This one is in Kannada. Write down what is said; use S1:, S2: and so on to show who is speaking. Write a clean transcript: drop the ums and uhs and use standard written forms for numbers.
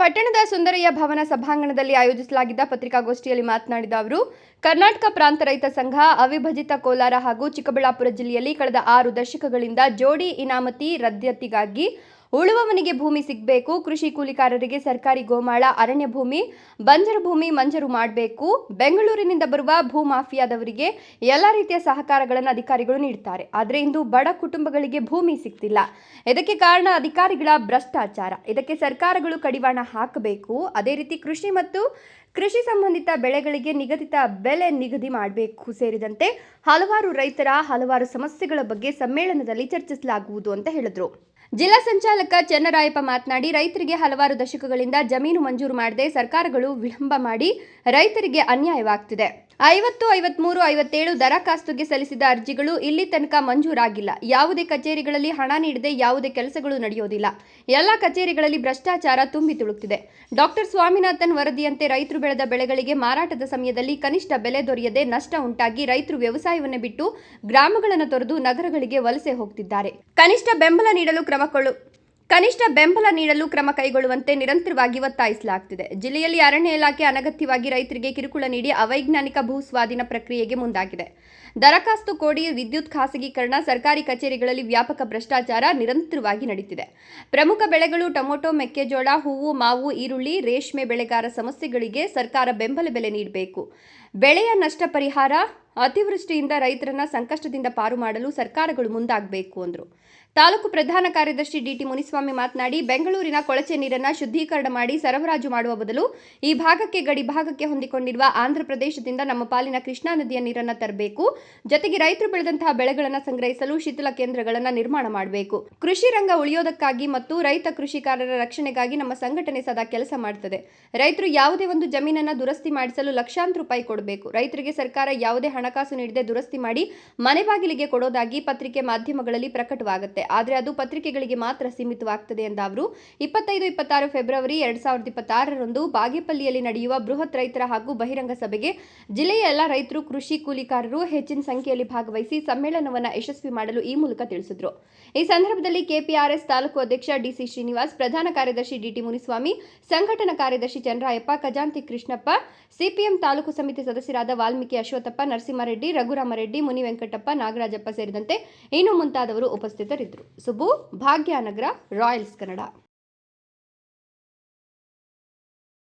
S1: ಪಟ್ಟಣದ ಸುಂದರಯ್ಯ ಭವನ ಸಭಾಂಗಣದಲ್ಲಿ ಆಯೋಜಿಸಲಾಗಿದ್ದ ಪತ್ರಿಕಾಗೋಷ್ಠಿಯಲ್ಲಿ ಮಾತನಾಡಿದ ಅವರು, ಕರ್ನಾಟಕ ಪ್ರಾಂತ ರೈತ ಸಂಘ, ಅವಿಭಜಿತ ಕೋಲಾರ ಹಾಗೂ ಚಿಕ್ಕಬಳ್ಳಾಪುರ ಜಿಲ್ಲೆಯಲ್ಲಿ ಕಳೆದ 6 ದಶಕಗಳಿಂದ ಜೋಡಿ ಇನಾಮತಿ ರದ್ದತಿಗಾಗಿ ಉಳುವವನಿಗೆ ಭೂಮಿ ಸಿಗಬೇಕು, ಕೃಷಿ ಕೂಲಿಕಾರರಿಗೆ ಸರ್ಕಾರಿ ಗೋಮಾಳ, ಅರಣ್ಯ ಭೂಮಿ, ಬಂಜರು ಭೂಮಿ ಮಂಜೂರು ಮಾಡಬೇಕು, ಬೆಂಗಳೂರಿನಿಂದ ಬರುವ ಭೂ ಮಾಫಿಯಾದವರಿಗೆ ಎಲ್ಲ ರೀತಿಯ ಸಹಕಾರಗಳನ್ನು ಅಧಿಕಾರಿಗಳು ನೀಡುತ್ತಾರೆ. ಆದರೆ ಇಂದು ಬಡ ಕುಟುಂಬಗಳಿಗೆ ಭೂಮಿ ಸಿಗ್ತಿಲ್ಲ. ಇದಕ್ಕೆ ಕಾರಣ ಅಧಿಕಾರಿಗಳ ಭ್ರಷ್ಟಾಚಾರ. ಇದಕ್ಕೆ ಸರ್ಕಾರಗಳು ಕಡಿವಾಣ ಹಾಕಬೇಕು. ಅದೇ ರೀತಿ ಕೃಷಿ ಮತ್ತು ಕೃಷಿ ಸಂಬಂಧಿತ ಬೆಳೆಗಳಿಗೆ ನಿಗದಿತ ಬೆಲೆ ನಿಗದಿ ಮಾಡಬೇಕು ಸೇರಿದಂತೆ ಹಲವಾರು ರೈತರ ಹಲವಾರು ಸಮಸ್ಯೆಗಳ ಬಗ್ಗೆ ಸಮ್ಮೇಳನದಲ್ಲಿ ಚರ್ಚಿಸಲಾಗುವುದು ಅಂತ ಹೇಳಿದರು. ಜಿಲ್ಲಾ ಸಂಚಾಲಕ ಚೆನ್ನರಾಯಪ್ಪ ಮಾತನಾಡಿ, ರೈತರಿಗೆ ಹಲವಾರು ದಶಕಗಳಿಂದ ಜಮೀನು ಮಂಜೂರು ಮಾಡದೆ ಸರ್ಕಾರಗಳು ವಿಳಂಬ ಮಾಡಿ ರೈತರಿಗೆ ಅನ್ಯಾಯವಾಗ್ತಿದೆ. 50, 53, 57 ದರಖಾಸ್ತುಗೆ ಸಲ್ಲಿಸಿದ ಅರ್ಜಿಗಳು ಇಲ್ಲಿ ತನಕ ಮಂಜೂರಾಗಿಲ್ಲ. ಯಾವುದೇ ಕಚೇರಿಗಳಲ್ಲಿ ಹಣ ನೀಡದೆ ಯಾವುದೇ ಕೆಲಸಗಳು ನಡೆಯೋದಿಲ್ಲ. ಎಲ್ಲ ಕಚೇರಿಗಳಲ್ಲಿ ಭ್ರಷ್ಟಾಚಾರ ತುಂಬಿ ತುಳುಕ್ತಿದೆ. ಡಾಕ್ಟರ್ ಸ್ವಾಮಿನಾಥನ್ ವರದಿಯಂತೆ ರೈತರು ಬೆಳೆದ ಬೆಳೆಗಳಿಗೆ ಮಾರಾಟದ ಸಮಯದಲ್ಲಿ ಕನಿಷ್ಠ ಬೆಲೆ ದೊರೆಯದೆ ನಷ್ಟ ಉಂಟಾಗಿ ರೈತರು ವ್ಯವಸಾಯವನ್ನೇ ಬಿಟ್ಟು ಗ್ರಾಮಗಳನ್ನು ತೊರೆದು ನಗರಗಳಿಗೆ ವಲಸೆ ಹೋಗ್ತಿದ್ದಾರೆ. ಕನಿಷ್ಠ ಬೆಂಬಲ ನೀಡಲು ಕ್ರಮ ಕೈಗೊಳ್ಳುವಂತೆ ನಿರಂತರವಾಗಿ ಒತ್ತಾಯಿಸಲಾಗುತ್ತಿದೆ. ಜಿಲ್ಲೆಯಲ್ಲಿ ಅರಣ್ಯ ಇಲಾಖೆ ಅನಗತ್ಯವಾಗಿ ರೈತರಿಗೆ ಕಿರುಕುಳ ನೀಡಿ ಅವೈಜ್ಞಾನಿಕ ಭೂ ಸ್ವಾಧೀನ ಪ್ರಕ್ರಿಯೆಗೆ ಮುಂದಾಗಿದೆ. ದರಖಾಸ್ತು ಕೋಡಿ ವಿದ್ಯುತ್ ಖಾಸಗೀಕರಣ, ಸರ್ಕಾರಿ ಕಚೇರಿಗಳಲ್ಲಿ ವ್ಯಾಪಕ ಭ್ರಷ್ಟಾಚಾರ ನಿರಂತರವಾಗಿ ನಡೆಯುತ್ತಿದೆ. ಪ್ರಮುಖ ಬೆಳೆಗಳು ಟೊಮೊಟೊ, ಮೆಕ್ಕೆಜೋಳ, ಹೂವು, ಮಾವು, ಈರುಳ್ಳಿ, ರೇಷ್ಮೆ ಬೆಳೆಗಾರ ಸಮಸ್ಯೆಗಳಿಗೆ ಸರ್ಕಾರ ಬೆಂಬಲ ಬೆಲೆ ನೀಡಬೇಕು. ಬೆಳೆಯ ನಷ್ಟ ಪರಿಹಾರ, ಅತಿವೃಷ್ಟಿಯಿಂದ ರೈತರನ್ನ ಸಂಕಷ್ಟದಿಂದ ಪಾರು ಮಾಡಲು ಸರ್ಕಾರಗಳು ಮುಂದಾಗಬೇಕು ಎಂದರು. ತಾಲೂಕು ಪ್ರಧಾನ ಕಾರ್ಯದರ್ಶಿ ಡಿಟಿ ಮುನಿಸ್ವಾಮಿ ಮಾತನಾಡಿ, ಬೆಂಗಳೂರಿನ ಕೊಳಚೆ ನೀರನ್ನು ಶುದ್ಧೀಕರಣ ಮಾಡಿ ಸರಬರಾಜು ಮಾಡುವ ಬದಲು ಈ ಭಾಗಕ್ಕೆ ಗಡಿ ಭಾಗಕ್ಕೆ ಹೊಂದಿಕೊಂಡಿರುವ ಆಂಧ್ರ ಪ್ರದೇಶದಿಂದ ನಮ್ಮ ಪಾಲಿನ ಕೃಷ್ಣಾ ನದಿಯ ನೀರನ್ನು ತರಬೇಕು. ಜೊತೆಗೆ ರೈತರು ಬೆಳೆದಂತಹ ಬೆಳೆಗಳನ್ನು ಸಂಗ್ರಹಿಸಲು ಶೀತಲ ಕೇಂದ್ರಗಳನ್ನು ನಿರ್ಮಾಣ ಮಾಡಬೇಕು. ಕೃಷಿ ರಂಗ ಉಳಿಯೋದಕ್ಕಾಗಿ ಮತ್ತು ರೈತ ಕೃಷಿಕಾರರ ರಕ್ಷಣೆಗಾಗಿ ನಮ್ಮ ಸಂಘಟನೆ ಸದಾ ಕೆಲಸ ಮಾಡುತ್ತದೆ. ರೈತರು ಯಾವುದೇ ಒಂದು ಜಮೀನನ್ನು ದುರಸ್ತಿ ಮಾಡಿಸಲು ಲಕ್ಷಾಂತರ ರೂಪಾಯಿ ಕೊಡಬೇಕು. ರೈತರಿಗೆ ಸರ್ಕಾರ ಯಾವುದೇ ಹಣಕಾಸು ನೀಡದೆ ದುರಸ್ತಿ ಮಾಡಿ ಮನೆ ಬಾಗಿಲಿಗೆ ಕೊಡೋದಾಗಿ ಪತ್ರಿಕೆ ಮಾಧ್ಯಮಗಳಲ್ಲಿ ಪ್ರಕಟವಾಗುತ್ತೆ. ಆದರೆ ಅದು ಪತ್ರಿಕೆಗಳಿಗೆ ಮಾತ್ರ ಸೀಮಿತವಾಗುತ್ತದೆ ಎಂದ ಅವರು, 25-26 ಫೆಬ್ರವರಿ 2026ರಂದು ಬಾಗೇಪಲ್ಲಿಯಲ್ಲಿ ನಡೆಯುವ ಬೃಹತ್ ರೈತರ ಹಾಗೂ ಬಹಿರಂಗ ಸಭೆಗೆ ಜಿಲ್ಲೆಯ ಎಲ್ಲ ರೈತರು, ಕೃಷಿ ಕೂಲಿಕಾರರು ಹೆಚ್ಚಿನ ಸಂಖ್ಯೆಯಲ್ಲಿ ಭಾಗವಹಿಸಿ ಸಮ್ಮೇಳನವನ್ನು ಯಶಸ್ವಿ ಮಾಡಲು ಈ ಮೂಲಕ ತಿಳಿಸಿದರು. ಈ ಸಂದರ್ಭದಲ್ಲಿ ಕೆಪಿಆರ್ಎಸ್ ತಾಲೂಕು ಅಧ್ಯಕ್ಷ ಡಿಸಿ ಶ್ರೀನಿವಾಸ್, ಪ್ರಧಾನ ಕಾರ್ಯದರ್ಶಿ ಡಿಟಿ ಮುನಿಸ್ವಾಮಿ, ಸಂಘಟನಾ ಕಾರ್ಯದರ್ಶಿ ಚಂದ್ರಾಯಪ್ಪ, ಖಜಾಂಚಿ ಕೃಷ್ಣಪ್ಪ, ಸಿಪಿಎಂ ತಾಲೂಕು ಸಮಿತಿ ಸದಸ್ಯರಾದ ವಾಲ್ಮೀಕಿ ಅಶ್ವತ್ಥಪ್ಪ, ನರಸಿಂಹರೆಡ್ಡಿ, ರಘುರಾಮರೆಡ್ಡಿ, ಮುನಿ ವೆಂಕಟಪ್ಪ, ನಾಗರಾಜಪ್ಪ ಸೇರಿದಂತೆ ಇನ್ನು ಮುಂತಾದವರು ಉಪಸ್ಥಿತರಿದ್ದರು. ಸುಬ್ಬು, ಭಾಗ್ಯನಗರ, ರಾಯಲ್ಸ್ ಕನ್ನಡ.